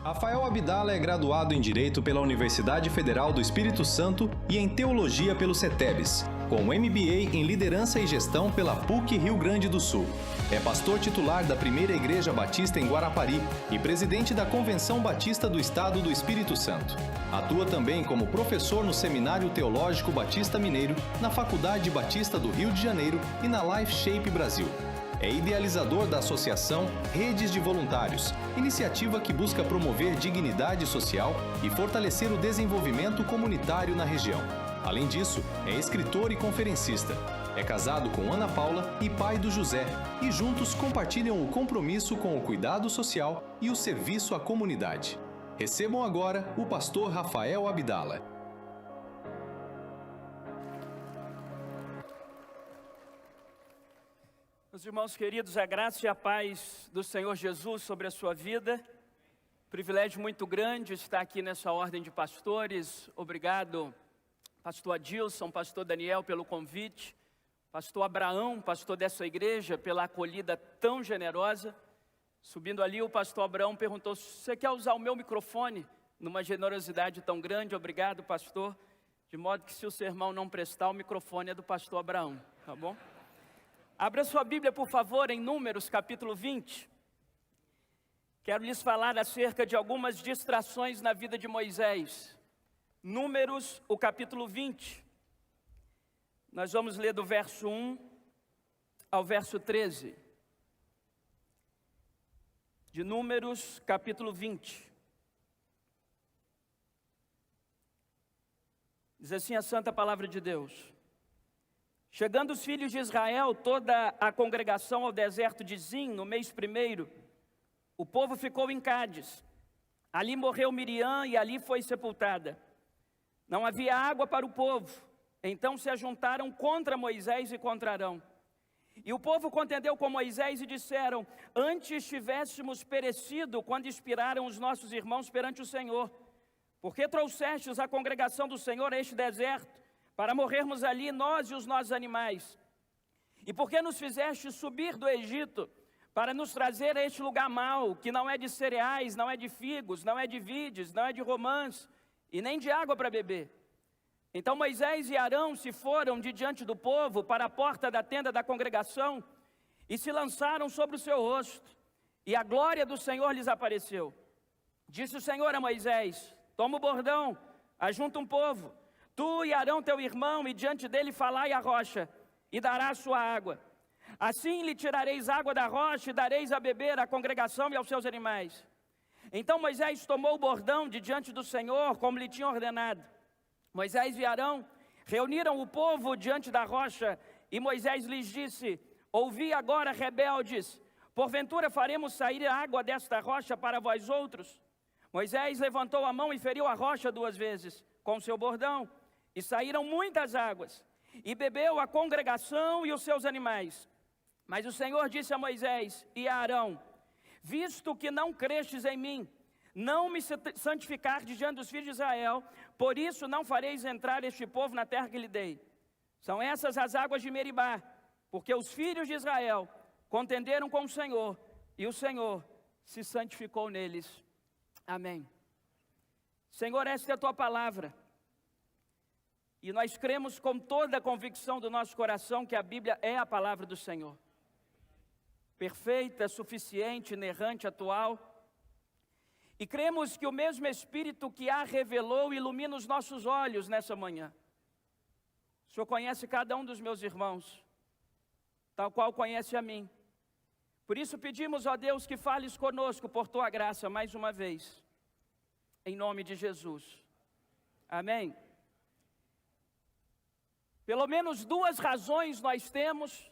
Rafael Abdala é graduado em Direito pela Universidade Federal do Espírito Santo e em Teologia pelo CETEBS, com MBA em Liderança e Gestão pela PUC Rio Grande do Sul. É pastor titular da Primeira Igreja Batista em Guarapari e presidente da Convenção Batista do Estado do Espírito Santo. Atua também como professor no Seminário Teológico Batista Mineiro, na Faculdade Batista do Rio de Janeiro e na Life Shape Brasil. É idealizador da Associação Redes de Voluntários, iniciativa que busca promover dignidade social e fortalecer o desenvolvimento comunitário na região. Além disso, é escritor e conferencista. É casado com Ana Paula e pai do José, e juntos compartilham o compromisso com o cuidado social e o serviço à comunidade. Recebam agora o pastor Rafael Abdala. Meus irmãos queridos, a graça e a paz do Senhor Jesus sobre a sua vida. Privilégio muito grande estar aqui nessa ordem de pastores. Obrigado, pastor Adilson, pastor Daniel, pelo convite. Pastor Abraão, pastor dessa igreja, pela acolhida tão generosa. Subindo ali, o pastor Abraão perguntou: você quer usar o meu microfone? Numa generosidade tão grande. Obrigado, pastor. De modo que, se o sermão não prestar, o microfone é do pastor Abraão, tá bom? Abra sua Bíblia, por favor, em Números, capítulo 20. Quero lhes falar acerca de algumas distrações na vida de Moisés. Números, o capítulo 20. Nós vamos ler do verso 1 ao verso 13. De Números, capítulo 20. Diz assim a santa palavra de Deus: chegando os filhos de Israel, toda a congregação ao deserto de Zim, no mês primeiro, o povo ficou em Cádiz. Ali morreu Miriam e ali foi sepultada. Não havia água para o povo, então se ajuntaram contra Moisés e contra Arão. E o povo contendeu com Moisés e disseram: antes tivéssemos perecido quando expiraram os nossos irmãos perante o Senhor. Porque trouxestes a congregação do Senhor a este deserto, para morrermos ali, nós e os nossos animais? E por que nos fizeste subir do Egito, para nos trazer a este lugar mau, que não é de cereais, não é de figos, não é de vides, não é de romãs, e nem de água para beber? Então Moisés e Arão se foram de diante do povo para a porta da tenda da congregação, e se lançaram sobre o seu rosto, e a glória do Senhor lhes apareceu. Disse o Senhor a Moisés: toma o bordão, ajunta um povo, tu e Arão teu irmão, e diante dele falai a rocha, e dará a sua água. Assim lhe tirareis água da rocha, e dareis a beber à congregação e aos seus animais. Então Moisés tomou o bordão de diante do Senhor, como lhe tinha ordenado. Moisés e Arão reuniram o povo diante da rocha, e Moisés lhes disse: ouvi agora, rebeldes, porventura faremos sair a água desta rocha para vós outros? Moisés levantou a mão e feriu a rocha 2 vezes com o seu bordão, e saíram muitas águas, e bebeu a congregação e os seus animais. Mas o Senhor disse a Moisés e a Arão: visto que não crestes em mim, não me santificardes diante dos filhos de Israel, por isso não fareis entrar este povo na terra que lhe dei. São essas as águas de Meribá, porque os filhos de Israel contenderam com o Senhor, e o Senhor se santificou neles. Amém. Senhor, esta é a tua palavra. E nós cremos com toda a convicção do nosso coração que a Bíblia é a palavra do Senhor. Perfeita, suficiente, inerrante, atual. E cremos que o mesmo Espírito que a revelou ilumina os nossos olhos nessa manhã. O Senhor conhece cada um dos meus irmãos, tal qual conhece a mim. Por isso pedimos, ó Deus, que fales conosco por tua graça mais uma vez. Em nome de Jesus. Amém. Pelo menos 2 razões nós temos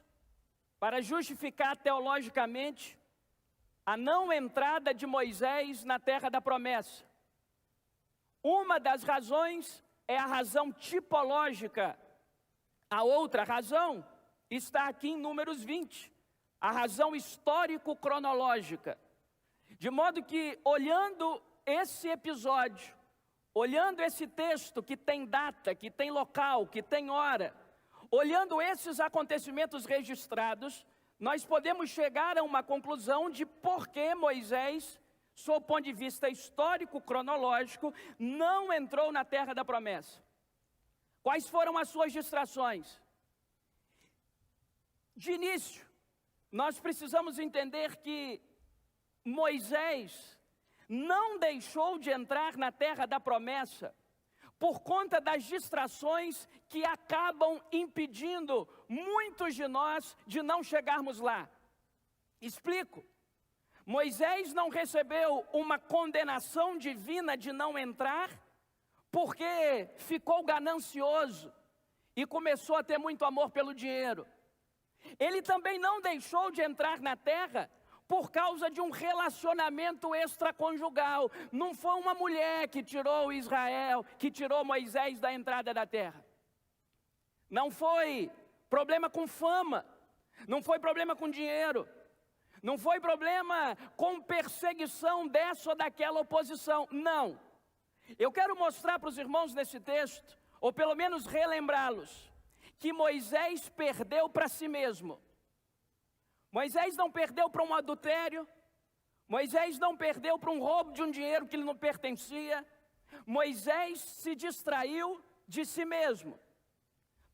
para justificar teologicamente a não entrada de Moisés na terra da promessa. Uma das razões é a razão tipológica. A outra razão está aqui em Números 20, a razão histórico-cronológica. De modo que, olhando esse episódio, olhando esse texto que tem data, que tem local, que tem hora, olhando esses acontecimentos registrados, nós podemos chegar a uma conclusão de por que Moisés sob o ponto de vista histórico, cronológico, não entrou na terra da promessa. Quais foram as suas distrações? De início, nós precisamos entender que Moisés não deixou de entrar na terra da promessa por conta das distrações que acabam impedindo muitos de nós de não chegarmos lá. Explico. Moisés não recebeu uma condenação divina de não entrar porque ficou ganancioso e começou a ter muito amor pelo dinheiro. Ele também não deixou de entrar na terra por causa de um relacionamento extraconjugal. Não foi uma mulher que tirou Israel, que tirou Moisés da entrada da terra. Não foi problema com fama, não foi problema com dinheiro, não foi problema com perseguição dessa ou daquela oposição, não. Eu quero mostrar para os irmãos nesse texto, ou pelo menos relembrá-los, que Moisés perdeu para si mesmo. Moisés não perdeu para um adultério, Moisés não perdeu para um roubo de um dinheiro que lhe não pertencia, Moisés se distraiu de si mesmo.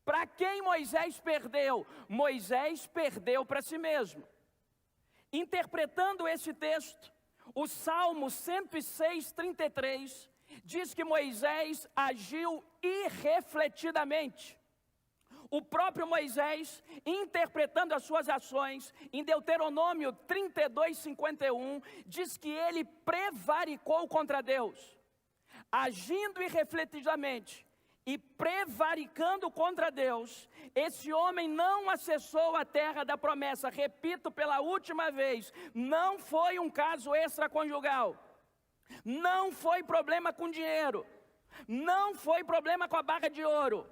Para quem Moisés perdeu? Moisés perdeu para si mesmo. Interpretando esse texto, o Salmo 106:33 diz que Moisés agiu irrefletidamente. O próprio Moisés, interpretando as suas ações, em Deuteronômio 32:51, diz que ele prevaricou contra Deus. Agindo irrefletidamente e prevaricando contra Deus, esse homem não acessou a terra da promessa. Repito pela última vez, não foi um caso extraconjugal, não foi problema com dinheiro, não foi problema com a barra de ouro.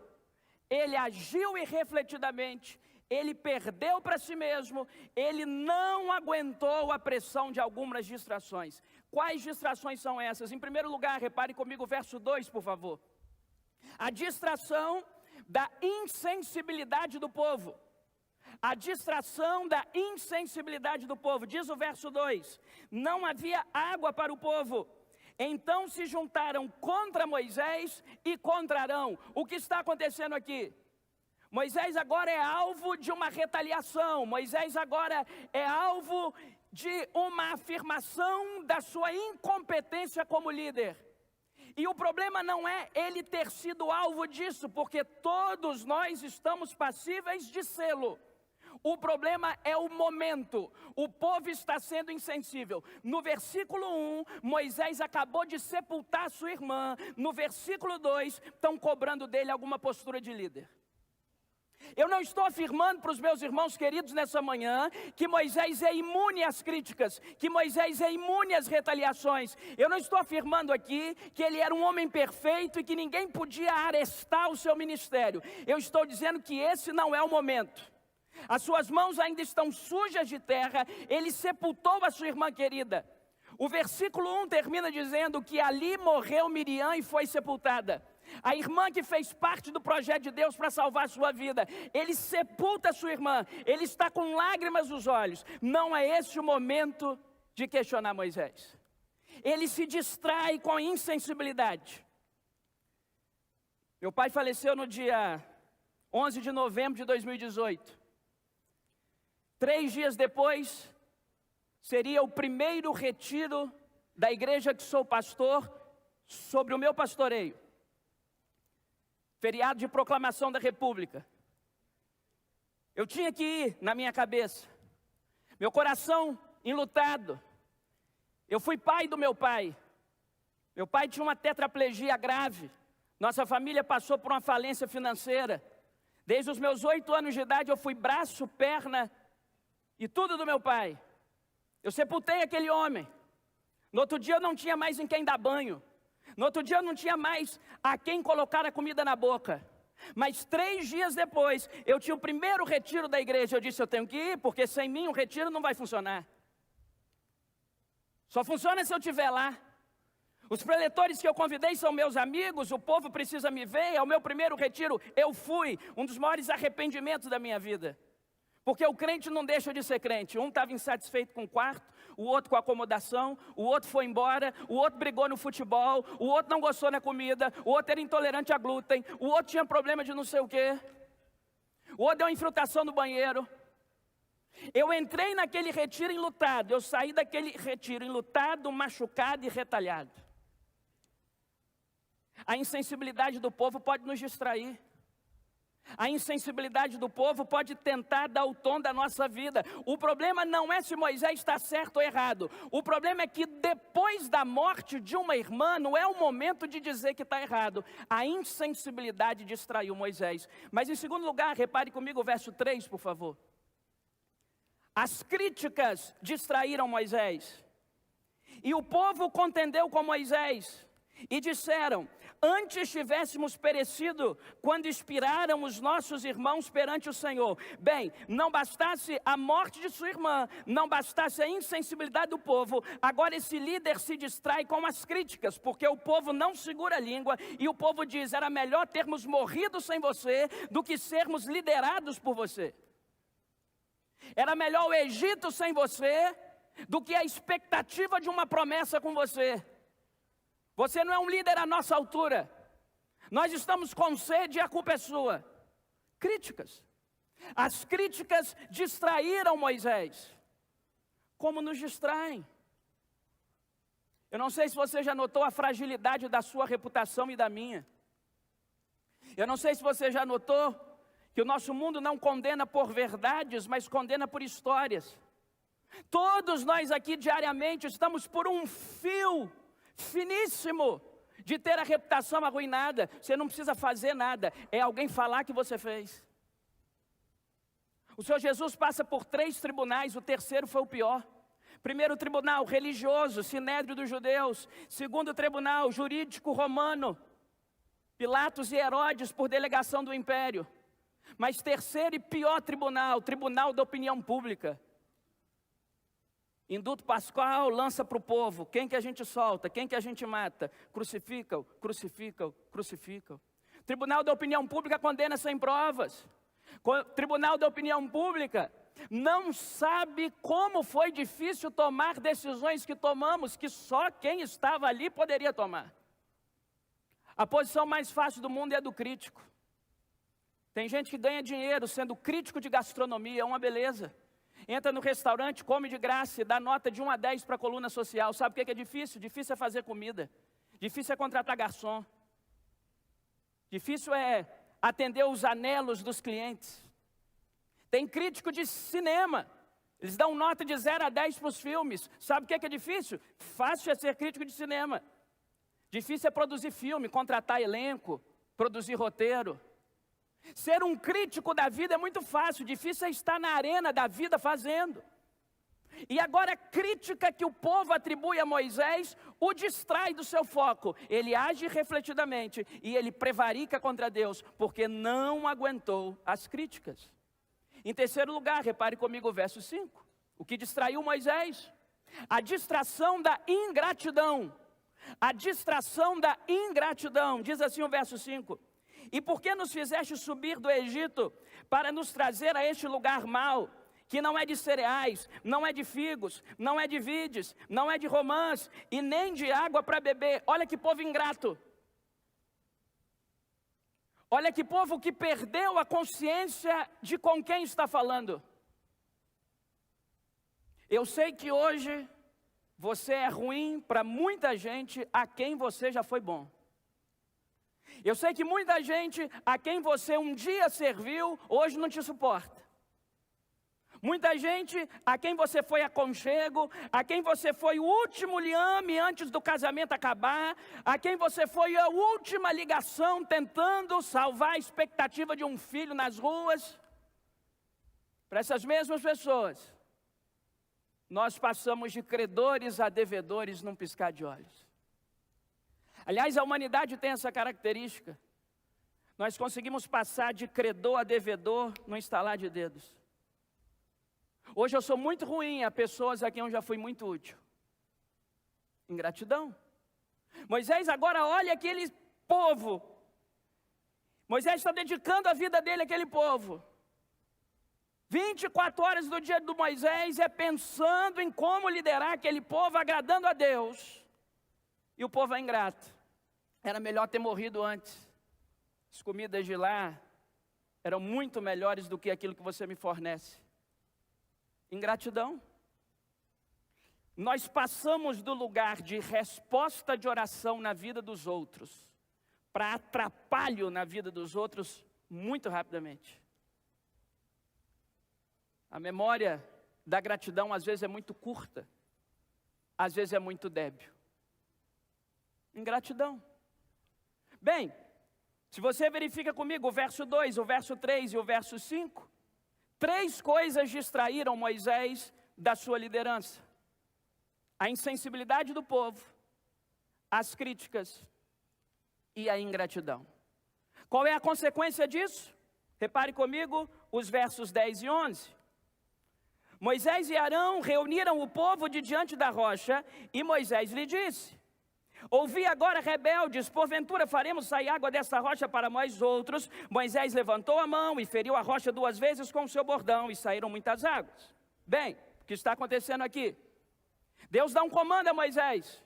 Ele agiu irrefletidamente, ele perdeu para si mesmo, ele não aguentou a pressão de algumas distrações. Quais distrações são essas? Em primeiro lugar, repare comigo o verso 2, por favor. A distração da insensibilidade do povo. A distração da insensibilidade do povo. Diz o verso 2, não havia água para o povo. Então se juntaram contra Moisés e contra Arão. O que está acontecendo aqui? Moisés agora é alvo de uma retaliação. Moisés agora é alvo de uma afirmação da sua incompetência como líder. E o problema não é ele ter sido alvo disso, porque todos nós estamos passíveis de sê-lo. O problema é o momento, o povo está sendo insensível. No versículo 1, Moisés acabou de sepultar sua irmã. No versículo 2, estão cobrando dele alguma postura de líder. Eu não estou afirmando para os meus irmãos queridos nessa manhã que Moisés é imune às críticas, que Moisés é imune às retaliações. Eu não estou afirmando aqui que ele era um homem perfeito e que ninguém podia arestar o seu ministério. Eu estou dizendo que esse não é o momento. As suas mãos ainda estão sujas de terra, ele sepultou a sua irmã querida. O versículo 1 termina dizendo que ali morreu Miriam e foi sepultada. A irmã que fez parte do projeto de Deus para salvar a sua vida. Ele sepulta a sua irmã, ele está com lágrimas nos olhos. Não é esse o momento de questionar Moisés. Ele se distrai com a insensibilidade. Meu pai faleceu no dia 11 de novembro de 2018. 3 dias depois, seria o primeiro retiro da igreja que sou pastor, sobre o meu pastoreio. Feriado de proclamação da República. Eu tinha que ir na minha cabeça. Meu coração enlutado. Eu fui pai do meu pai. Meu pai tinha uma tetraplegia grave. Nossa família passou por uma falência financeira. Desde os meus 8 anos de idade eu fui braço, perna e tudo do meu pai. Eu sepultei aquele homem. No outro dia eu não tinha mais em quem dar banho. No outro dia eu não tinha mais a quem colocar a comida na boca. Mas 3 dias depois, eu tinha o primeiro retiro da igreja. Eu disse, eu tenho que ir, porque sem mim o retiro não vai funcionar. Só funciona se eu estiver lá. Os preletores que eu convidei são meus amigos, o povo precisa me ver. É o meu primeiro retiro, eu fui. Um dos maiores arrependimentos da minha vida. Porque o crente não deixa de ser crente. Um estava insatisfeito com o quarto, o outro com a acomodação, o outro foi embora, o outro brigou no futebol, o outro não gostou na comida, o outro era intolerante a glúten, o outro tinha problema de não sei o quê, o outro deu uma infiltração no banheiro. Eu entrei naquele retiro enlutado, eu saí daquele retiro enlutado, machucado e retalhado. A insensibilidade do povo pode nos distrair. A insensibilidade do povo pode tentar dar o tom da nossa vida. O problema não é se Moisés está certo ou errado. O problema é que depois da morte de uma irmã, não é o momento de dizer que está errado. A insensibilidade distraiu Moisés. Mas em segundo lugar, repare comigo o verso 3, por favor. As críticas distraíram Moisés. E o povo contendeu com Moisés. E disseram: antes tivéssemos perecido quando expiraram os nossos irmãos perante o Senhor. Bem, não bastasse a morte de sua irmã, não bastasse a insensibilidade do povo, agora esse líder se distrai com as críticas, porque o povo não segura a língua, e o povo diz: era melhor termos morrido sem você, do que sermos liderados por você. Era melhor o Egito sem você, do que a expectativa de uma promessa com você. Você não é um líder à nossa altura. Nós estamos com sede e a culpa é sua. Críticas. As críticas distraíram Moisés. Como nos distraem? Eu não sei se você já notou a fragilidade da sua reputação e da minha. Eu não sei se você já notou que o nosso mundo não condena por verdades, mas condena por histórias. Todos nós aqui diariamente estamos por um fio finíssimo de ter a reputação arruinada. Você não precisa fazer nada, é alguém falar que você fez. O Senhor Jesus passa por 3 tribunais, o terceiro foi o pior. Primeiro tribunal, religioso, Sinédrio dos judeus. Segundo tribunal, jurídico romano, Pilatos e Herodes por delegação do império. Mas terceiro e pior tribunal, tribunal da opinião pública. Induto pascal lança para o povo: quem que a gente solta, quem que a gente mata? Crucificam, crucificam, crucificam. Tribunal da opinião pública condena sem provas. Tribunal da opinião pública não sabe como foi difícil tomar decisões que tomamos, que só quem estava ali poderia tomar. A posição mais fácil do mundo é a do crítico. Tem gente que ganha dinheiro sendo crítico de gastronomia, é uma beleza. Entra no restaurante, come de graça e dá nota de 1 a 10 para a coluna social. Sabe o que é difícil? Difícil é fazer comida. Difícil é contratar garçom. Difícil é atender os anelos dos clientes. Tem crítico de cinema. Eles dão nota de 0 a 10 para os filmes. Sabe o que é difícil? Fácil é ser crítico de cinema. Difícil é produzir filme, contratar elenco, produzir roteiro. Ser um crítico da vida é muito fácil, difícil é estar na arena da vida fazendo. E agora a crítica que o povo atribui a Moisés o distrai do seu foco. Ele age refletidamente e ele prevarica contra Deus, porque não aguentou as críticas. Em terceiro lugar, repare comigo o verso 5. O que distraiu Moisés? A distração da ingratidão. A distração da ingratidão, diz assim o verso 5. E por que nos fizeste subir do Egito para nos trazer a este lugar mau, que não é de cereais, não é de figos, não é de vides, não é de romãs e nem de água para beber? Olha que povo ingrato. Olha que povo que perdeu a consciência de com quem está falando. Eu sei que hoje você é ruim para muita gente a quem você já foi bom. Eu sei que muita gente a quem você um dia serviu, hoje não te suporta. Muita gente a quem você foi aconchego, a quem você foi o último liame antes do casamento acabar, a quem você foi a última ligação tentando salvar a expectativa de um filho nas ruas. Para essas mesmas pessoas, nós passamos de credores a devedores num piscar de olhos. Aliás, a humanidade tem essa característica. Nós conseguimos passar de credor a devedor no estalar de dedos. Hoje eu sou muito ruim a pessoas a quem eu já fui muito útil. Ingratidão. Moisés agora olha aquele povo. Moisés está dedicando a vida dele àquele povo. 24 horas do dia do Moisés é pensando em como liderar aquele povo, agradando a Deus. E o povo é ingrato. Era melhor ter morrido antes. As comidas de lá eram muito melhores do que aquilo que você me fornece. Ingratidão. Nós passamos do lugar de resposta de oração na vida dos outros para atrapalho na vida dos outros muito rapidamente. A memória da gratidão às vezes é muito curta, às vezes é muito débil. Ingratidão. Bem, se você verifica comigo o verso 2, o verso 3 e o verso 5, 3 coisas distraíram Moisés da sua liderança: a insensibilidade do povo, as críticas e a ingratidão. Qual é a consequência disso? Repare comigo os versos 10 e 11. Moisés e Arão reuniram o povo de diante da rocha, e Moisés lhe disse: ouvi agora, rebeldes, porventura faremos sair água dessa rocha para nós outros? Moisés levantou a mão e feriu a rocha 2 vezes com o seu bordão, e saíram muitas águas. Bem, o que está acontecendo aqui? Deus dá um comando a Moisés,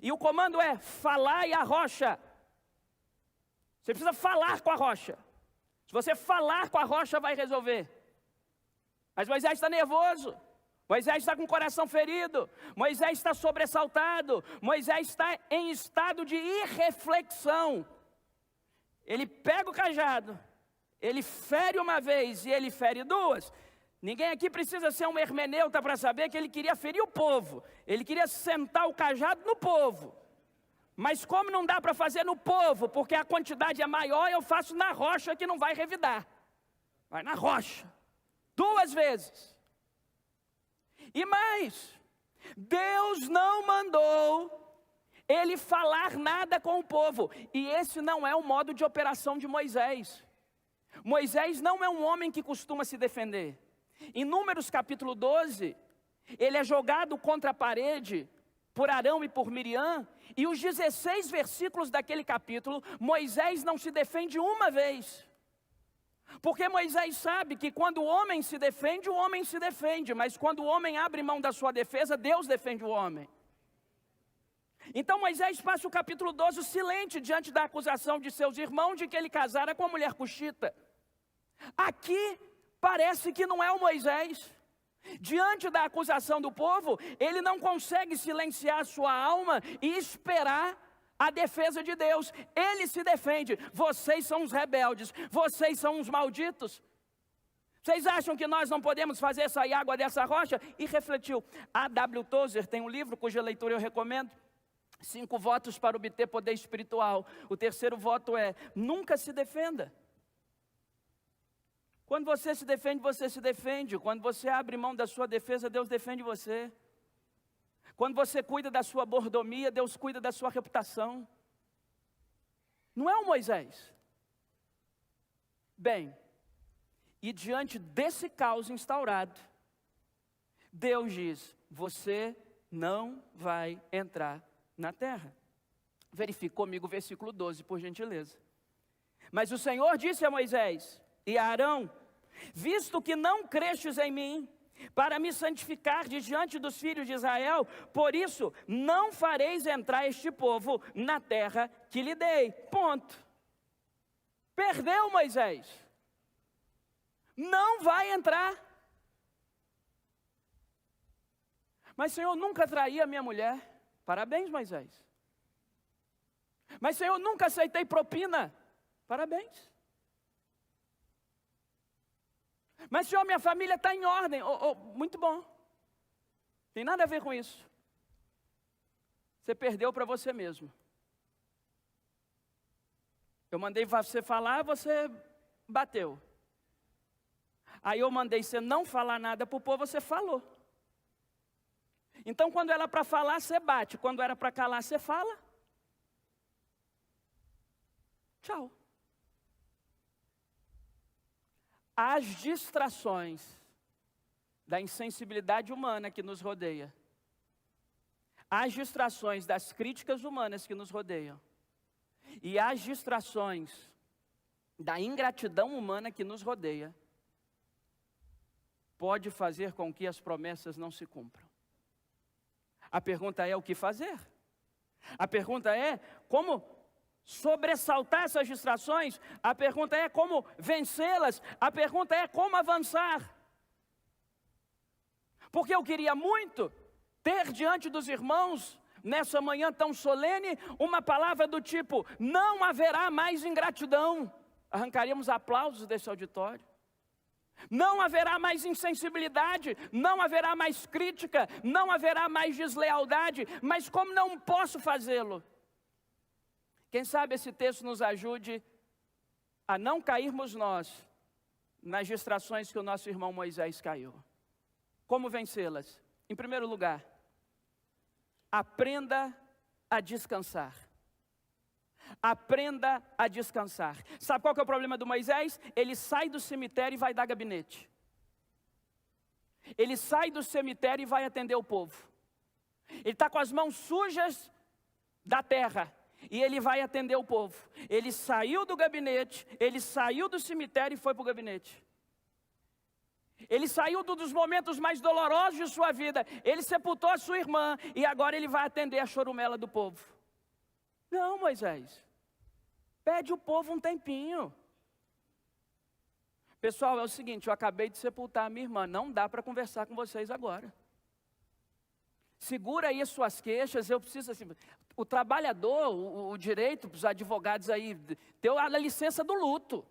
e o comando é: falai a rocha. Você precisa falar com a rocha. Se você falar com a rocha, vai resolver. Mas Moisés está nervoso, Moisés está com o coração ferido, Moisés está sobressaltado, Moisés está em estado de irreflexão. Ele pega o cajado, ele fere uma vez e ele fere 2. Ninguém aqui precisa ser um hermeneuta para saber que ele queria ferir o povo, ele queria sentar o cajado no povo. Mas como não dá para fazer no povo, porque a quantidade é maior, eu faço na rocha que não vai revidar. Vai na rocha. 2 vezes. E mais, Deus não mandou ele falar nada com o povo. E esse não é o modo de operação de Moisés. Moisés não é um homem que costuma se defender. Em Números capítulo 12, ele é jogado contra a parede por Arão e por Miriam. E os 16 versículos daquele capítulo, Moisés não se defende uma vez. Porque Moisés sabe que quando o homem se defende, mas quando o homem abre mão da sua defesa, Deus defende o homem. Então Moisés passa o capítulo 12 silente diante da acusação de seus irmãos de que ele casara com a mulher cuxita. Aqui parece que não é o Moisés. Diante da acusação do povo, ele não consegue silenciar a sua alma e esperar a defesa de Deus. Ele se defende: vocês são os rebeldes, vocês são os malditos. Vocês acham que nós não podemos fazer sair água dessa rocha? E refletiu. A W. Tozer tem um livro cuja leitura eu recomendo, 5 votos para obter poder espiritual. O terceiro voto é: nunca se defenda. Quando você se defende, você se defende. Quando você abre mão da sua defesa, Deus defende você. Quando você cuida da sua mordomia, Deus cuida da sua reputação. Não é o Moisés. Bem, e diante desse caos instaurado, Deus diz: você não vai entrar na terra. Verifique comigo o versículo 12, por gentileza. Mas o Senhor disse a Moisés e a Arão: visto que não crestes em mim, para me santificar diante dos filhos de Israel, por isso não fareis entrar este povo na terra que lhe dei. Ponto. Perdeu Moisés. Não vai entrar. Mas Senhor, nunca traí a minha mulher. Parabéns, Moisés. Mas Senhor, nunca aceitei propina. Parabéns. Mas Senhor, minha família está em ordem. Muito bom. Tem nada a ver com isso. Você perdeu para você mesmo. Eu mandei você falar, você bateu. Aí eu mandei você não falar nada para o povo, você falou. Então quando era para falar, você bate. Quando era para calar, você fala. Tchau. As distrações da insensibilidade humana que nos rodeia, as distrações das críticas humanas que nos rodeiam, e as distrações da ingratidão humana que nos rodeia, pode fazer com que as promessas não se cumpram. A pergunta é o que fazer? A pergunta é como sobressaltar essas distrações? A pergunta é como vencê-las? A pergunta é como avançar? Porque eu queria muito ter diante dos irmãos, nessa manhã tão solene, uma palavra do tipo: não haverá mais ingratidão. Arrancaríamos aplausos desse auditório. Não haverá mais insensibilidade, não haverá mais crítica, não haverá mais deslealdade. Mas como não posso fazê-lo? Quem sabe esse texto nos ajude a não cairmos nós nas distrações que o nosso irmão Moisés caiu. Como vencê-las? Em primeiro lugar, aprenda a descansar. Aprenda a descansar. Sabe qual que é o problema do Moisés? Ele sai do cemitério e vai dar gabinete. Ele sai do cemitério e vai atender o povo. Ele está com as mãos sujas da terra e ele vai atender o povo. Ele saiu do gabinete, ele saiu do cemitério e foi para o gabinete. Ele saiu dos momentos mais dolorosos de sua vida. Ele sepultou a sua irmã e agora ele vai atender a chorumela do povo. Não, Moisés, pede o povo um tempinho. Pessoal, é o seguinte, eu acabei de sepultar a minha irmã, não dá para conversar com vocês agora. Segura aí as suas queixas, eu preciso assim, o trabalhador, o direito, os advogados aí, tem a licença do luto.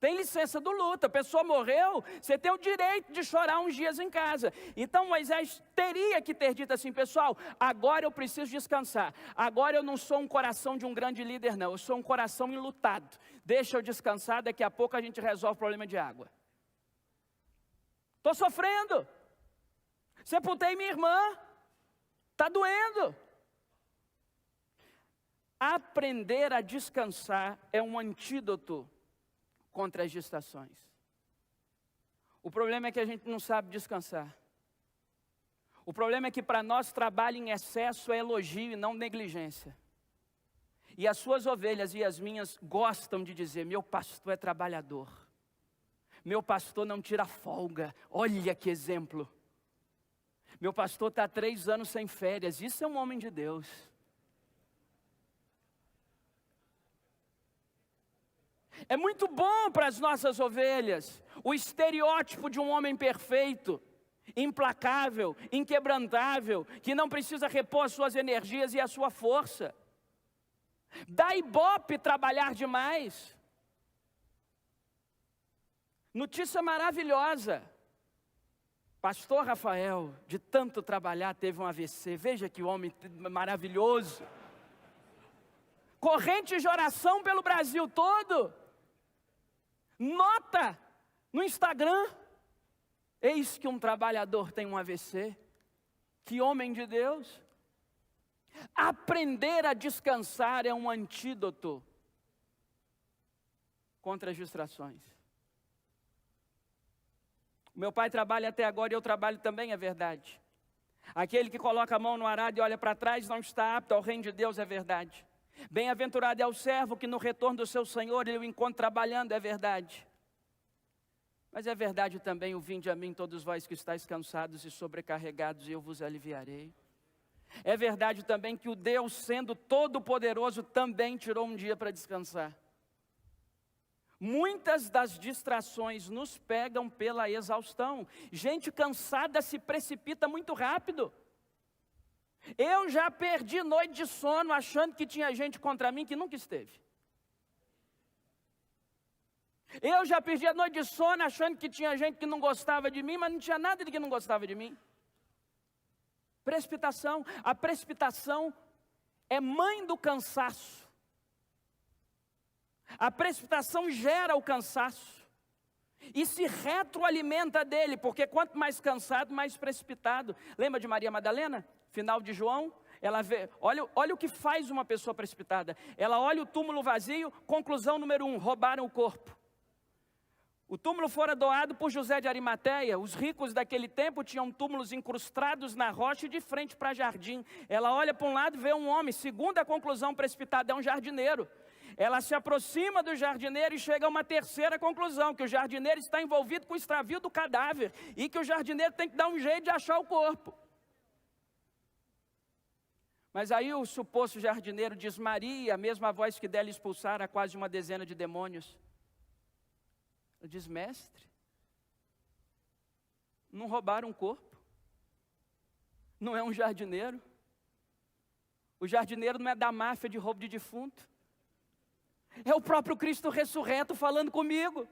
Tem licença do luto, a pessoa morreu, você tem o direito de chorar uns dias em casa. Então Moisés teria que ter dito assim: pessoal, agora eu preciso descansar. Agora eu não sou um coração de um grande líder não, eu sou um coração enlutado. Deixa eu descansar, daqui a pouco a gente resolve o problema de água. Estou sofrendo, sepultei minha irmã, está doendo. Aprender a descansar é um antídoto contra as distrações. O problema é que a gente não sabe descansar. O problema é que para nós trabalho em excesso é elogio e não negligência. E as suas ovelhas e as minhas gostam de dizer: meu pastor é trabalhador. Meu pastor não tira folga. Olha que exemplo. Meu pastor está há 3 anos sem férias. Isso é um homem de Deus. É muito bom para as nossas ovelhas o estereótipo de um homem perfeito, implacável, inquebrantável, que não precisa repor as suas energias e a sua força. Dá ibope trabalhar demais. Notícia maravilhosa. Pastor Rafael, de tanto trabalhar, teve um AVC. Veja que homem maravilhoso. Corrente de oração pelo Brasil todo. Nota no Instagram: eis que um trabalhador tem um AVC. Que homem de Deus. Aprender a descansar é um antídoto contra as distrações. Meu pai trabalha até agora e eu trabalho também, é verdade. Aquele que coloca a mão no arado e olha para trás não está apto ao reino de Deus, é verdade. Bem-aventurado é o servo que no retorno do seu Senhor ele o encontra trabalhando, é verdade. Mas é verdade também o vinde a mim todos vós que estáis cansados e sobrecarregados e eu vos aliviarei. É verdade também que o Deus, sendo todo-poderoso, também tirou um dia para descansar. Muitas das distrações nos pegam pela exaustão. Gente cansada se precipita muito rápido. Eu já perdi noite de sono achando que tinha gente contra mim que nunca esteve. Eu já perdi a noite de sono achando que tinha gente que não gostava de mim, mas não tinha nada de que não gostava de mim. Precipitação. A precipitação é mãe do cansaço. A precipitação gera o cansaço e se retroalimenta dele, porque quanto mais cansado, mais precipitado. Lembra de Maria Madalena? Final de João, ela vê, olha o que faz uma pessoa precipitada. Ela olha o túmulo vazio, conclusão número 1, roubaram o corpo. O túmulo fora doado por José de Arimateia. Os ricos daquele tempo tinham túmulos incrustados na rocha e de frente para jardim. Ela olha para um lado e vê um homem. Segunda conclusão precipitada, é um jardineiro. Ela se aproxima do jardineiro e chega a uma terceira conclusão, que o jardineiro está envolvido com o extravio do cadáver e que o jardineiro tem que dar um jeito de achar o corpo. Mas aí o suposto jardineiro diz: Maria, a mesma voz que dela expulsara quase uma dezena de demônios. Ele diz: mestre, não roubaram um corpo? Não é um jardineiro? O jardineiro não é da máfia de roubo de defunto? É o próprio Cristo ressurreto falando comigo.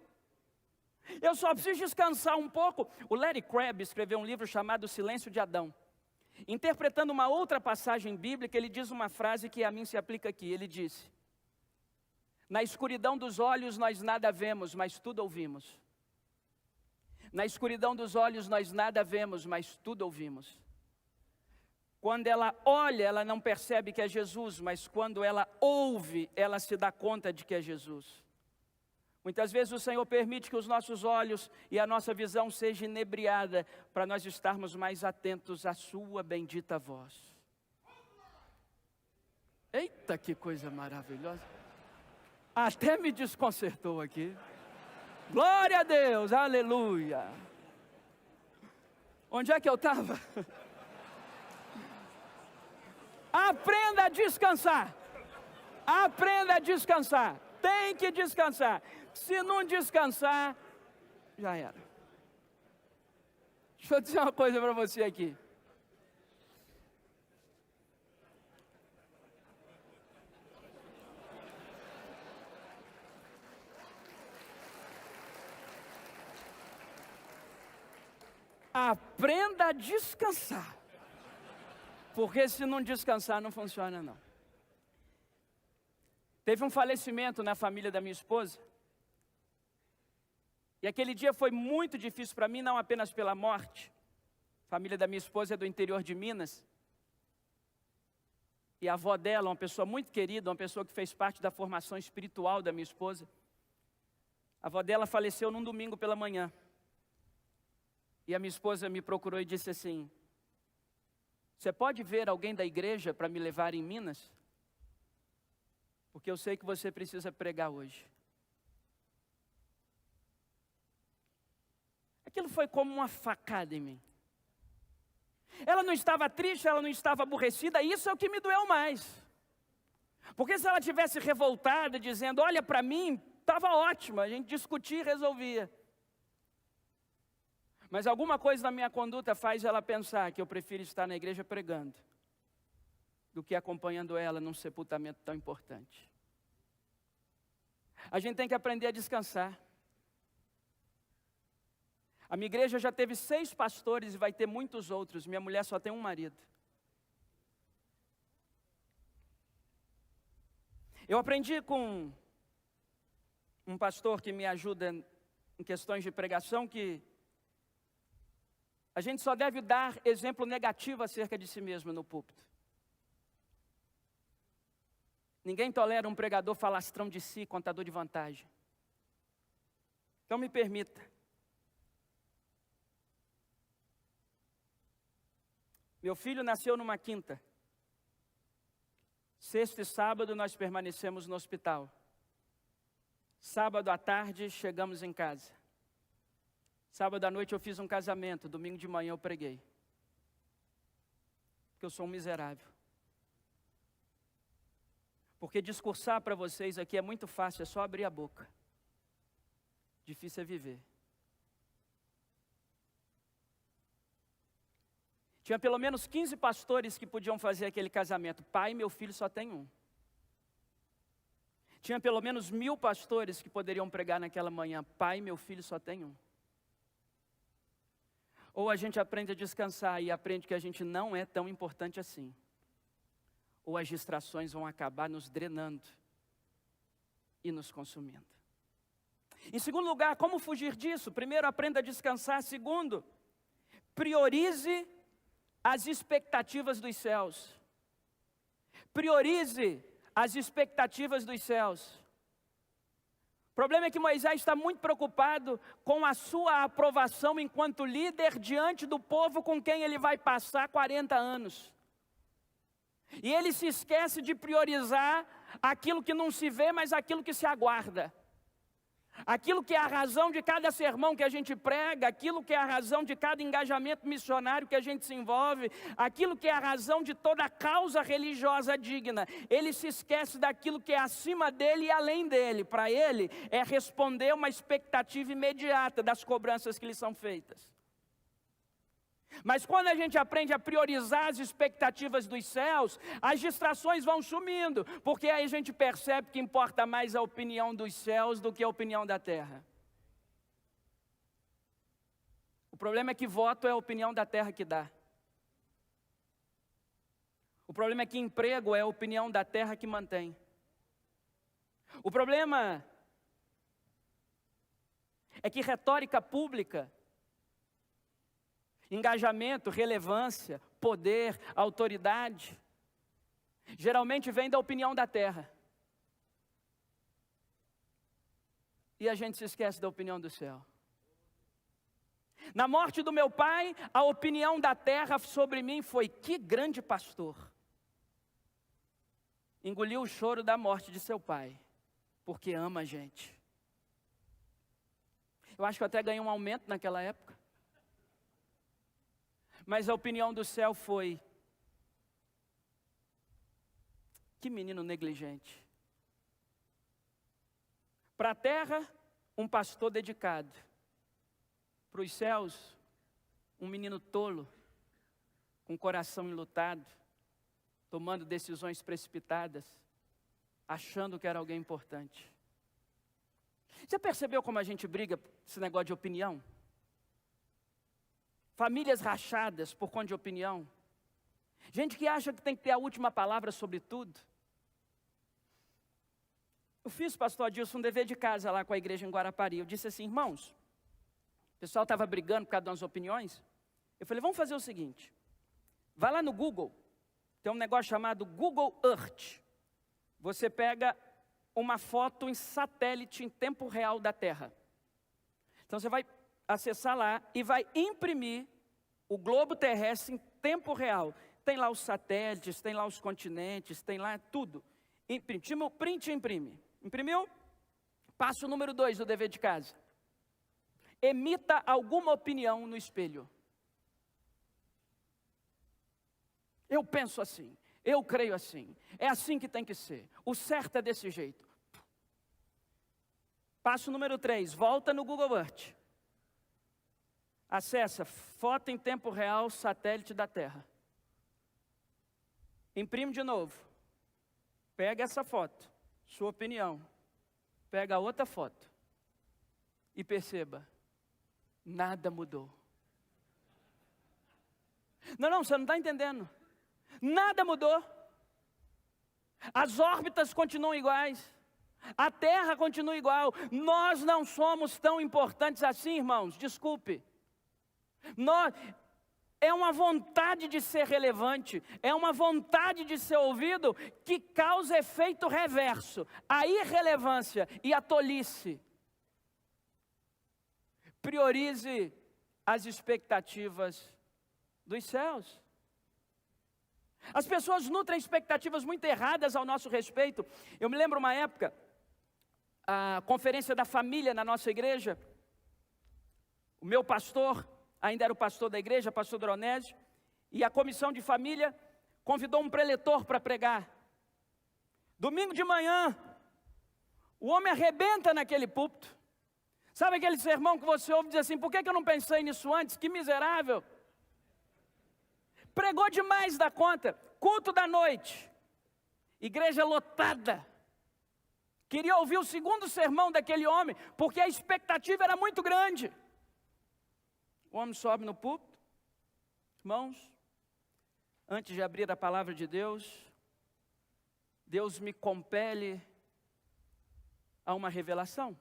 Eu só preciso descansar um pouco. O Larry Crabb escreveu um livro chamado O Silêncio de Adão. Interpretando uma outra passagem bíblica, ele diz uma frase que a mim se aplica aqui. Ele disse: na escuridão dos olhos nós nada vemos, mas tudo ouvimos. Na escuridão dos olhos nós nada vemos, mas tudo ouvimos. Quando ela olha, ela não percebe que é Jesus, mas quando ela ouve, ela se dá conta de que é Jesus. Muitas vezes o Senhor permite que os nossos olhos e a nossa visão seja inebriada, para nós estarmos mais atentos à sua bendita voz. Eita, que coisa maravilhosa! Até me desconcertou aqui. Glória a Deus, aleluia! Onde é que eu estava? Aprenda a descansar. Aprenda a descansar. Tem que descansar. Se não descansar, já era. Deixa eu dizer uma coisa para você aqui. Aprenda a descansar. Porque se não descansar, não funciona não. Teve um falecimento na família da minha esposa. E aquele dia foi muito difícil para mim, não apenas pela morte. A família da minha esposa é do interior de Minas. E a avó dela, uma pessoa muito querida, uma pessoa que fez parte da formação espiritual da minha esposa. A avó dela faleceu num domingo pela manhã. E a minha esposa me procurou e disse assim: você pode ver alguém da igreja para me levar em Minas? Porque eu sei que você precisa pregar hoje. Aquilo foi como uma facada em mim. Ela não estava triste, ela não estava aborrecida, isso é o que me doeu mais. Porque se ela tivesse revoltada, dizendo: olha, para mim, estava ótimo, a gente discutia e resolvia. Mas alguma coisa na minha conduta faz ela pensar que eu prefiro estar na igreja pregando do que acompanhando ela num sepultamento tão importante. A gente tem que aprender a descansar. A minha igreja já teve 6 pastores e vai ter muitos outros. Minha mulher só tem um marido. Eu aprendi com um pastor que me ajuda em questões de pregação que a gente só deve dar exemplo negativo acerca de si mesmo no púlpito. Ninguém tolera um pregador falastrão de si, contador de vantagem. Então me permita. Meu filho nasceu numa quinta. Sexta e sábado nós permanecemos no hospital. Sábado à tarde chegamos em casa. Sábado à noite eu fiz um casamento, domingo de manhã eu preguei. Porque eu sou um miserável. Porque discursar para vocês aqui é muito fácil, é só abrir a boca. Difícil é viver. Tinha pelo menos 15 pastores que podiam fazer aquele casamento. Pai, meu filho só tem um. Tinha pelo menos 1000 pastores que poderiam pregar naquela manhã. Pai, meu filho só tem um. Ou a gente aprende a descansar e aprende que a gente não é tão importante assim. Ou as distrações vão acabar nos drenando e nos consumindo. Em segundo lugar, como fugir disso? Primeiro, aprenda a descansar. Segundo, priorize as expectativas dos céus. Priorize as expectativas dos céus. O problema é que Moisés está muito preocupado com a sua aprovação enquanto líder diante do povo com quem ele vai passar 40 anos. E ele se esquece de priorizar aquilo que não se vê, mas aquilo que se aguarda. Aquilo que é a razão de cada sermão que a gente prega, aquilo que é a razão de cada engajamento missionário que a gente se envolve, aquilo que é a razão de toda causa religiosa digna. Ele se esquece daquilo que é acima dele e além dele. Para ele, é responder uma expectativa imediata das cobranças que lhe são feitas. Mas quando a gente aprende a priorizar as expectativas dos céus, as distrações vão sumindo, porque aí a gente percebe que importa mais a opinião dos céus do que a opinião da terra. O problema é que voto é a opinião da terra que dá. O problema é que emprego é a opinião da terra que mantém. O problema é que retórica pública, engajamento, relevância, poder, autoridade, geralmente vem da opinião da terra. E a gente se esquece da opinião do céu. Na morte do meu pai, a opinião da terra sobre mim foi: que grande pastor. Engoliu o choro da morte de seu pai, porque ama a gente. Eu acho que eu até ganhei um aumento naquela época. Mas a opinião do céu foi: que menino negligente. Para a terra, um pastor dedicado. Para os céus, um menino tolo, com o coração enlutado, tomando decisões precipitadas, achando que era alguém importante. Você percebeu como a gente briga por esse negócio de opinião? Famílias rachadas por conta de opinião. Gente que acha que tem que ter a última palavra sobre tudo. Eu fiz, pastor Adilson, um dever de casa lá com a igreja em Guarapari. Eu disse assim: irmãos, o pessoal estava brigando por causa das opiniões. Eu falei: vamos fazer o seguinte. Vai lá no Google. Tem um negócio chamado Google Earth. Você pega uma foto em satélite em tempo real da Terra. Então você vai acessar lá e vai imprimir o globo terrestre em tempo real. Tem lá os satélites, tem lá os continentes, tem lá tudo. Tira o print e imprime. Imprimiu? Passo número 2 do dever de casa. Emita alguma opinião no espelho. Eu penso assim, eu creio assim, é assim que tem que ser, o certo é desse jeito. Passo número 3, volta no Google Earth. Acessa foto em tempo real, satélite da Terra. Imprime de novo. Pega essa foto, sua opinião. Pega outra foto. E perceba, nada mudou. Não, você não está entendendo. Nada mudou. As órbitas continuam iguais. A Terra continua igual. Nós não somos tão importantes assim, irmãos. Desculpe. É uma vontade de ser relevante, é uma vontade de ser ouvido que causa efeito reverso, a irrelevância e a tolice. Priorize as expectativas dos céus. As pessoas nutrem expectativas muito erradas ao nosso respeito. Eu me lembro uma época, a conferência da família na nossa igreja, o meu pastor ainda era o pastor da igreja, pastor Dronésio, e a comissão de família convidou um preletor para pregar. Domingo de manhã, o homem arrebenta naquele púlpito. Sabe aquele sermão que você ouve e diz assim: por que eu não pensei nisso antes? Que miserável. Pregou demais da conta. Culto da noite, igreja lotada. Queria ouvir o segundo sermão daquele homem, porque a expectativa era muito grande. O homem sobe no púlpito. Irmãos, antes de abrir a palavra de Deus, Deus me compele a uma revelação.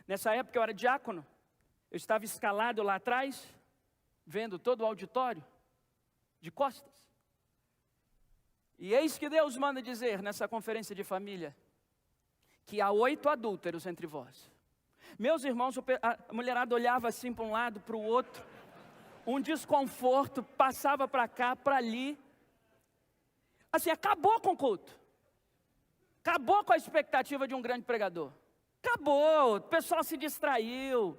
Nessa época eu era diácono, eu estava escalado lá atrás, vendo todo o auditório, de costas. E eis que Deus manda dizer nessa conferência de família, que há 8 adúlteros entre vós. Meus irmãos, a mulherada olhava assim para um lado, para o outro, um desconforto, passava para cá, para ali. Assim, acabou com o culto. Acabou com a expectativa de um grande pregador. Acabou, o pessoal se distraiu.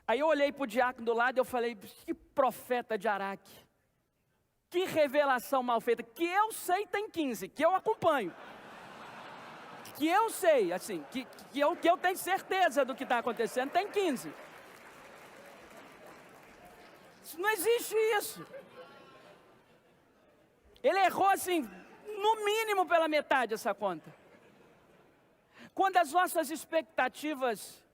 Aí eu olhei para o diácono do lado e eu falei, que profeta de Araque. Que revelação mal feita. Que eu sei tem 15, que eu acompanho. Que eu sei, assim, que eu tenho certeza do que está acontecendo, tem 15. Não existe isso. Ele errou assim, no mínimo pela metade essa conta. Quando as nossas expectativas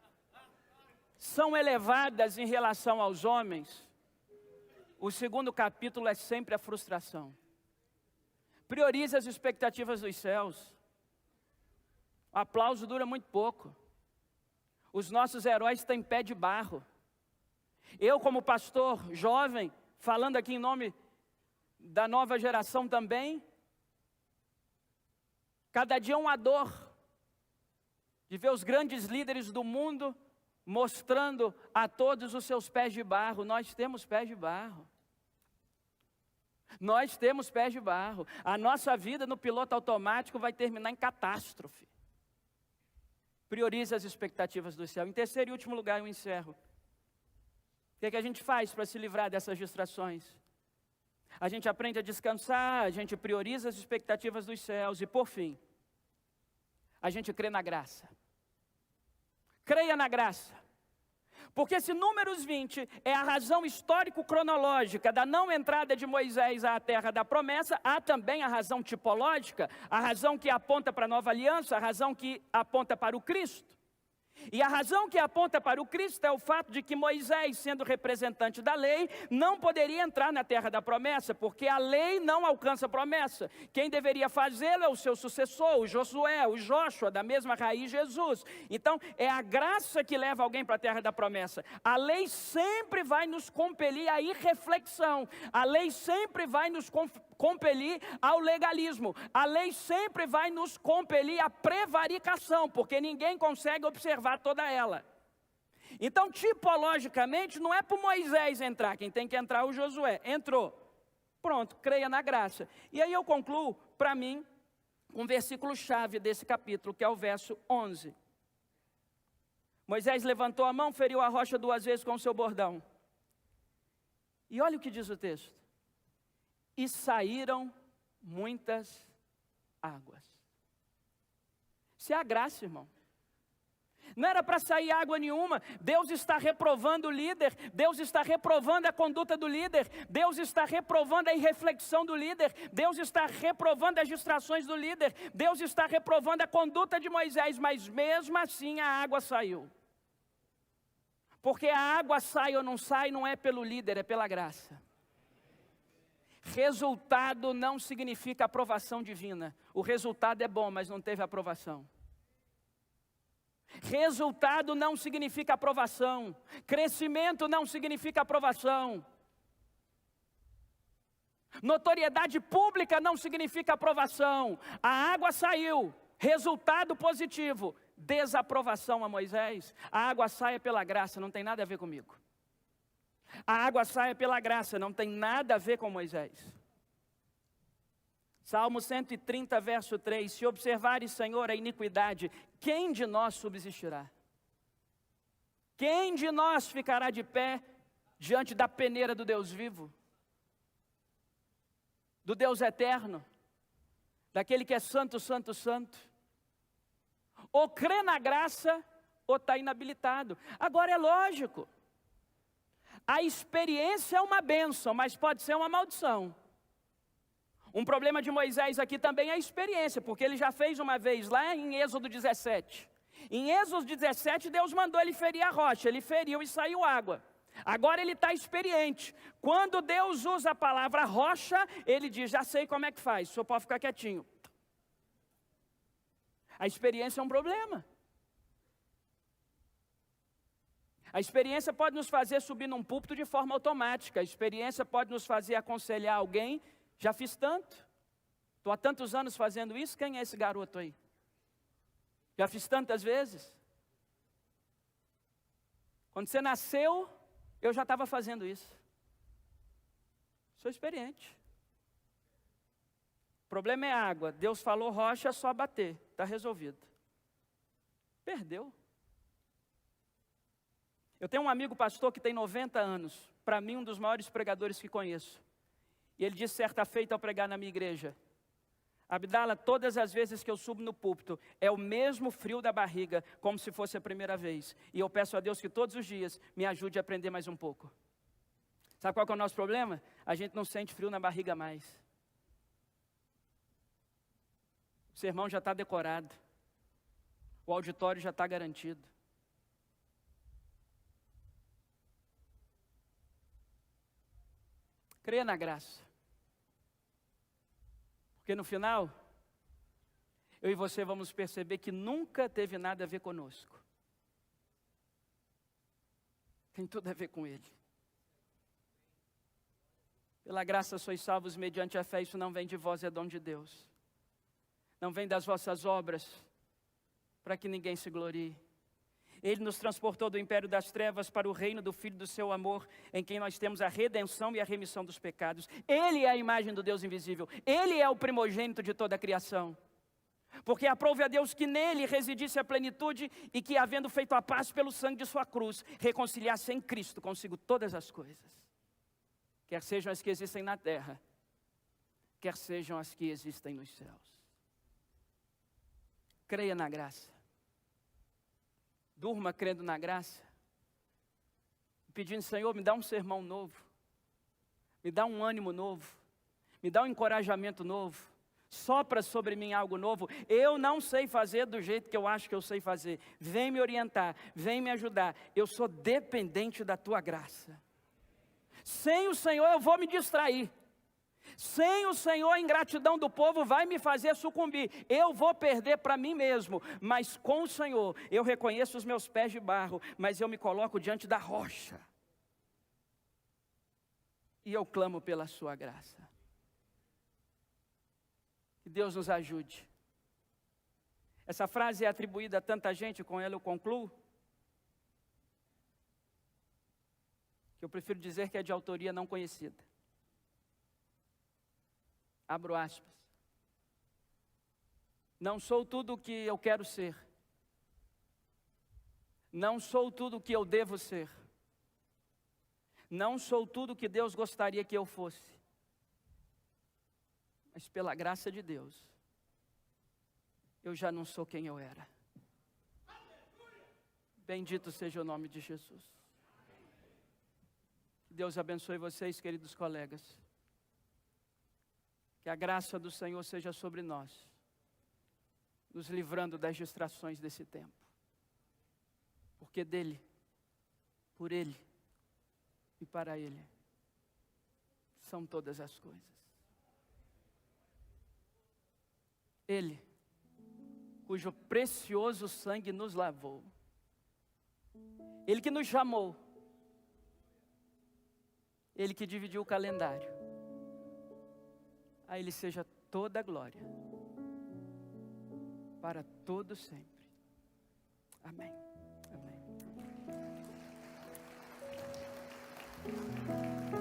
são elevadas em relação aos homens, o segundo capítulo é sempre a frustração. Priorize as expectativas dos céus. O aplauso dura muito pouco. Os nossos heróis têm pé de barro. Eu, como pastor jovem, falando aqui em nome da nova geração também, cada dia uma dor de ver os grandes líderes do mundo mostrando a todos os seus pés de barro. Nós temos pés de barro. Nós temos pés de barro. A nossa vida no piloto automático vai terminar em catástrofe. Priorize as expectativas do céu. Em terceiro e último lugar, eu encerro. O que é que a gente faz para se livrar dessas distrações? A gente aprende a descansar, a gente prioriza as expectativas dos céus e, por fim, a gente crê na graça. Creia na graça. Porque se Números 20 é a razão histórico-cronológica da não entrada de Moisés à terra da promessa, há também a razão tipológica, a razão que aponta para a nova aliança, a razão que aponta para o Cristo. E a razão que aponta para o Cristo é o fato de que Moisés, sendo representante da lei, não poderia entrar na terra da promessa, porque a lei não alcança a promessa. Quem deveria fazê-lo é o seu sucessor, o Josué, o Jóshua, da mesma raiz Jesus. Então, é a graça que leva alguém para a terra da promessa. A lei sempre vai nos compelir à irreflexão. A lei sempre vai nos compelir ao legalismo. A lei sempre vai nos compelir à prevaricação, porque ninguém consegue observar toda ela. Então, tipologicamente, não é para Moisés entrar, quem tem que entrar é o Josué. Entrou. Pronto, creia na graça. E aí eu concluo, para mim, um versículo-chave desse capítulo, que é o verso 11. Moisés levantou a mão, feriu a rocha 2 vezes com o seu bordão. E olha o que diz o texto. E saíram muitas águas. Isso é a graça, irmão. Não era para sair água nenhuma. Deus está reprovando o líder. Deus está reprovando a conduta do líder. Deus está reprovando a irreflexão do líder. Deus está reprovando as distrações do líder. Deus está reprovando a conduta de Moisés. Mas mesmo assim a água saiu. Porque a água sai ou não sai não é pelo líder, é pela graça. Resultado não significa aprovação divina. O resultado é bom, mas não teve aprovação. Resultado não significa aprovação. Crescimento não significa aprovação. Notoriedade pública não significa aprovação. A água saiu. Resultado positivo. Desaprovação a Moisés. A água sai pela graça, não tem nada a ver comigo. A água sai pela graça, não tem nada a ver com Moisés. Salmo 130, verso 3. Se observares, Senhor, a iniquidade, quem de nós subsistirá? Quem de nós ficará de pé diante da peneira do Deus vivo? Do Deus eterno? Daquele que é santo, santo, santo? Ou crê na graça, ou está inabilitado. Agora é lógico. A experiência é uma bênção, mas pode ser uma maldição. Um problema de Moisés aqui também é a experiência, porque ele já fez uma vez lá em Êxodo 17. Em Êxodo 17, Deus mandou ele ferir a rocha, ele feriu e saiu água. Agora ele está experiente. Quando Deus usa a palavra rocha, ele diz, já sei como é que faz, o senhor pode ficar quietinho. A experiência é um problema. A experiência pode nos fazer subir num púlpito de forma automática. A experiência pode nos fazer aconselhar alguém. Já fiz tanto. Estou há tantos anos fazendo isso. Quem é esse garoto aí? Já fiz tantas vezes. Quando você nasceu, eu já estava fazendo isso. Sou experiente. O problema é água. Deus falou rocha, é só bater. está resolvido. Perdeu. Eu tenho um amigo pastor que tem 90 anos, para mim um dos maiores pregadores que conheço. E ele disse certa feita ao pregar na minha igreja: Abdala, todas as vezes que eu subo no púlpito, é o mesmo frio da barriga, como se fosse a primeira vez. E eu peço a Deus que todos os dias me ajude a aprender mais um pouco. Sabe qual que é o nosso problema? A gente não sente frio na barriga mais. O sermão já está decorado. O auditório já está garantido. Creia na graça. Porque no final, eu e você vamos perceber que nunca teve nada a ver conosco. Tem tudo a ver com Ele. Pela graça sois salvos mediante a fé, isso não vem de vós, é dom de Deus. Não vem das vossas obras, para que ninguém se glorie. Ele nos transportou do império das trevas para o reino do Filho do seu amor, em quem nós temos a redenção e a remissão dos pecados. Ele é a imagem do Deus invisível. Ele é o primogênito de toda a criação. Porque aprove a Deus que nele residisse a plenitude e que, havendo feito a paz pelo sangue de sua cruz, reconciliasse em Cristo consigo todas as coisas. Quer sejam as que existem na terra, quer sejam as que existem nos céus. Creia na graça. Durma crendo na graça. Pedindo, Senhor, me dá um sermão novo. Me dá um ânimo novo. Me dá um encorajamento novo. Sopra sobre mim algo novo. Eu não sei fazer do jeito que eu acho que eu sei fazer. Vem me orientar, vem me ajudar. Eu sou dependente da tua graça. Sem o Senhor eu vou me distrair. Sem o Senhor, a ingratidão do povo vai me fazer sucumbir. Eu vou perder para mim mesmo. Mas com o Senhor, eu reconheço os meus pés de barro, mas eu me coloco diante da rocha. E eu clamo pela sua graça. Que Deus nos ajude. Essa frase é atribuída a tanta gente, com ela eu concluo, que eu prefiro dizer que é de autoria não conhecida. Abro aspas. Não sou tudo o que eu quero ser. Não sou tudo o que eu devo ser. Não sou tudo o que Deus gostaria que eu fosse. Mas pela graça de Deus, eu já não sou quem eu era. Bendito seja o nome de Jesus. Que Deus abençoe vocês, queridos colegas. Que a graça do Senhor seja sobre nós, nos livrando das distrações desse tempo. Porque dele, por ele e para ele são todas as coisas. Ele, cujo precioso sangue nos lavou. Ele que nos chamou. Ele que dividiu o calendário. A Ele seja toda a glória, para todo sempre. Amém. Amém.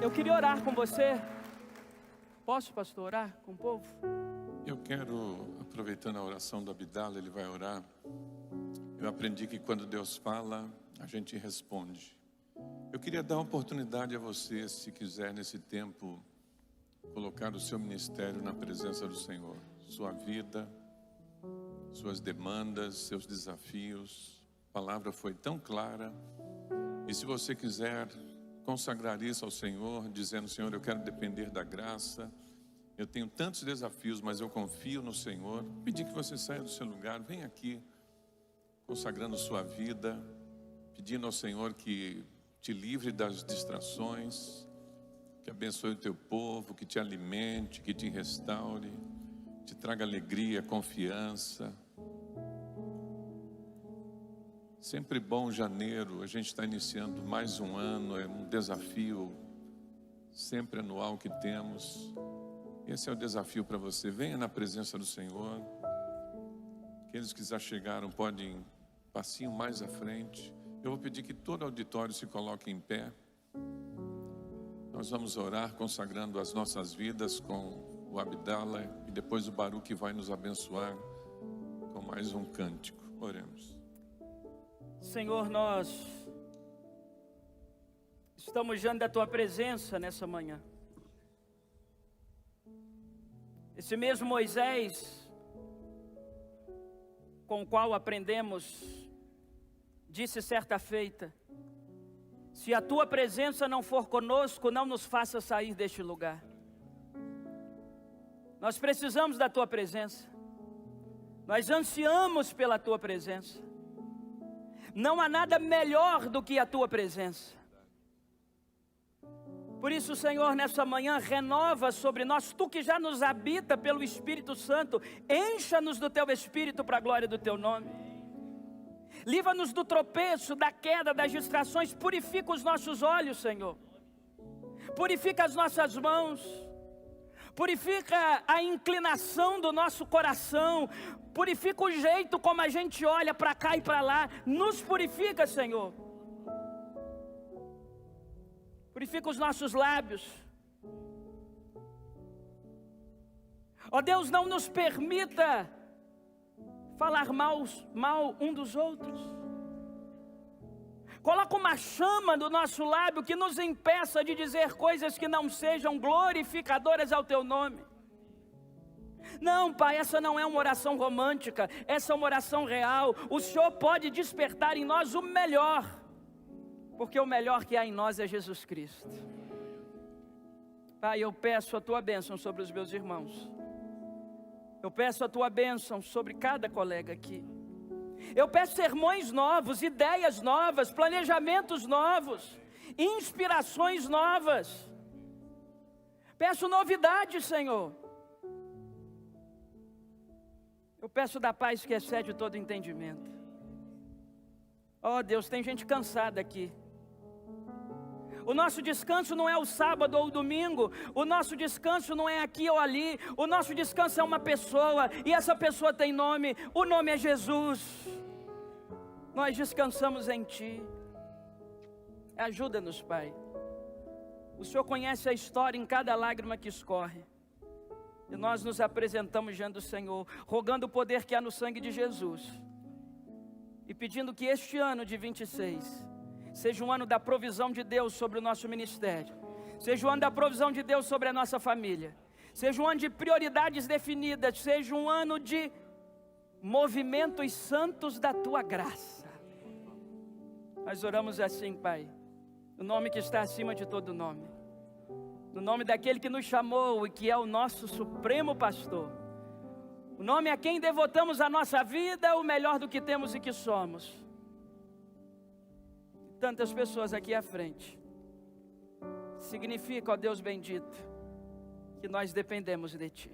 Eu queria orar com você. Posso, pastor, orar com o povo? Eu quero, aproveitando a oração do Abdala, ele vai orar. Eu aprendi que quando Deus fala, a gente responde. Eu queria dar uma oportunidade a você, se quiser, nesse tempo, colocar o seu ministério na presença do Senhor. Sua vida, suas demandas, seus desafios. A palavra foi tão clara. E se você quiser consagrar isso ao Senhor, dizendo, Senhor, eu quero depender da graça. Eu tenho tantos desafios, mas eu confio no Senhor. Pedir que você saia do seu lugar, vem aqui, consagrando sua vida, pedindo ao Senhor que te livre das distrações, que abençoe o teu povo, que te alimente, que te restaure, te traga alegria, confiança. Sempre bom janeiro, a gente está iniciando mais um ano, é um desafio sempre anual que temos. Esse é o desafio para você. Venha na presença do Senhor. Aqueles que já chegaram podem ir um passinho mais à frente. Eu vou pedir que todo auditório se coloque em pé. Nós vamos orar consagrando as nossas vidas com o Abdala e depois o Baruque vai nos abençoar com uma mais um cântico. Oremos. Senhor, nós estamos diante da Tua presença nessa manhã. Esse mesmo Moisés, com o qual aprendemos, disse certa feita: se a Tua presença não for conosco, não nos faça sair deste lugar. Nós precisamos da Tua presença. Nós ansiamos pela Tua presença. Não há nada melhor do que a Tua presença. Por isso, Senhor, nessa manhã, renova sobre nós, Tu que já nos habita pelo Espírito Santo, encha-nos do Teu Espírito para a glória do Teu nome. Livra-nos do tropeço, da queda, das distrações, purifica os nossos olhos, Senhor. Purifica as nossas mãos, purifica a inclinação do nosso coração, purifica o jeito como a gente olha para cá e para lá, nos purifica, Senhor. Purifica os nossos lábios. Ó Deus, não nos permita falar mal um dos outros. Coloca uma chama no nosso lábio que nos impeça de dizer coisas que não sejam glorificadoras ao Teu nome. Não, Pai, essa não é uma oração romântica, essa é uma oração real. O Senhor pode despertar em nós o melhor, porque o melhor que há em nós é Jesus Cristo. Pai, eu peço a Tua bênção sobre os meus irmãos. Eu peço a Tua bênção sobre cada colega aqui. Eu peço sermões novos, ideias novas, planejamentos novos, inspirações novas. Peço novidades, Senhor. Eu peço da paz que excede todo entendimento. Oh Deus, tem gente cansada aqui. O nosso descanso não é o sábado ou o domingo. O nosso descanso não é aqui ou ali. O nosso descanso é uma pessoa, e essa pessoa tem nome. O nome é Jesus. Nós descansamos em Ti. Ajuda-nos, Pai. O Senhor conhece a história em cada lágrima que escorre. E nós nos apresentamos diante do Senhor, rogando o poder que há no sangue de Jesus. E pedindo que este ano de 26 seja um ano da provisão de Deus sobre o nosso ministério. Seja um ano da provisão de Deus sobre a nossa família. Seja um ano de prioridades definidas. Seja um ano de movimentos santos da Tua graça. Nós oramos assim, Pai, no nome que está acima de todo nome. No nome daquele que nos chamou e que é o nosso supremo pastor. O nome a quem devotamos a nossa vida, o melhor do que temos e que somos. Tantas pessoas aqui à frente. Significa, ó Deus bendito, que nós dependemos de Ti.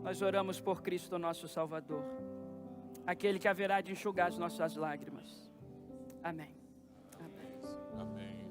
Nós oramos por Cristo nosso Salvador, aquele que haverá de enxugar as nossas lágrimas. Amém. Amém. Amém.